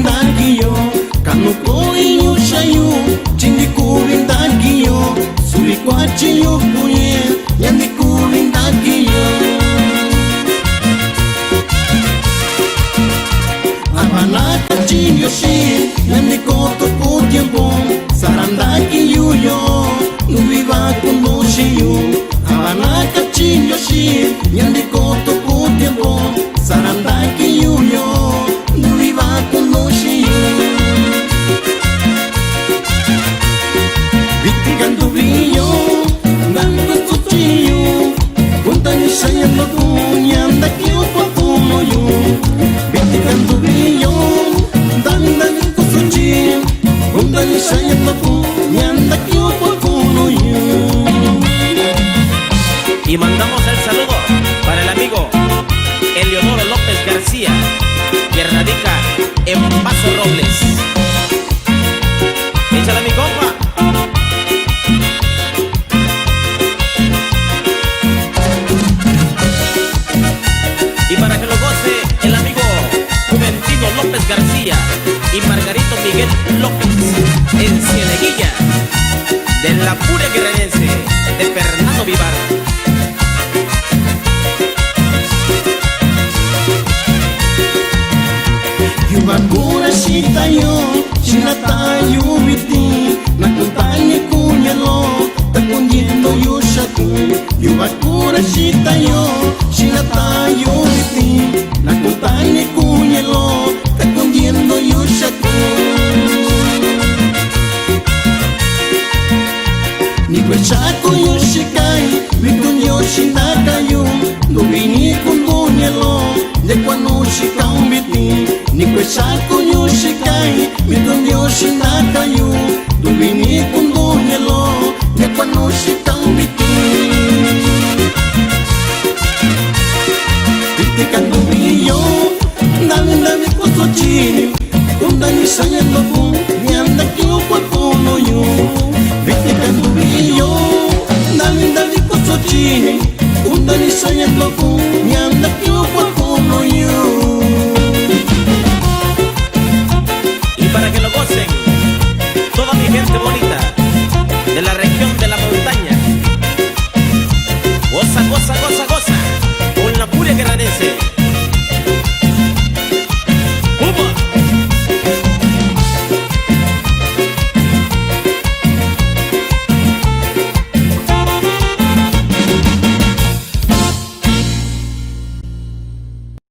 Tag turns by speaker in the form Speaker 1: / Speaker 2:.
Speaker 1: vindagiyo, kanu ko inyo shayo, chindi ko vindagiyo, suri kwa chiyo kuye, yandi ko vindagiyo. Abanaka chiyo shi, yandi ko toko tiempo, sarandaki yuyo, nubiba kuno shiyo. Abanaka chiyo shi, yandi ko toko tiempo, sarandaki yuyo, nubiba kuno shiyo. Vitikan tu brillo, dando tu chiyo, kuntani sayang punya andaki upa kuno yo. Vitikan tu brillo, dando tu suci, kuntani sayang punya andaki upa kuno yo.
Speaker 2: Y mandamos el saludo para el amigo Eleodoro López García, que radica en Paso Robles. Échale mi compa. Y para que lo goce el amigo Juventino López García y Margarito Miguel López en Cieneguilla, de la pura guerrerense de Fernando Vivar.
Speaker 1: Yubakura shitayo, shinatayo biti, nakuntanye kunyalo, takundiendo yoshaku. Yubakura shitayo, shinatayo biti, nakuntanye kunyalo, takundiendo yoshaku. Nikweshako yoshikai, vikun yoshinakayo, nubini kundunyalo, yekwano shikau biti. Nikweshako yoshikai, vikun yoshinakayo, nubini kundunyalo, yekwano shikau biti. Vitikan tu brillo, dami kusochi, kundani sayang lobo, nyandaki upa kuno yo. Vitikan tu brillo, dami kusochi, kundani sayang lobo, nyandaki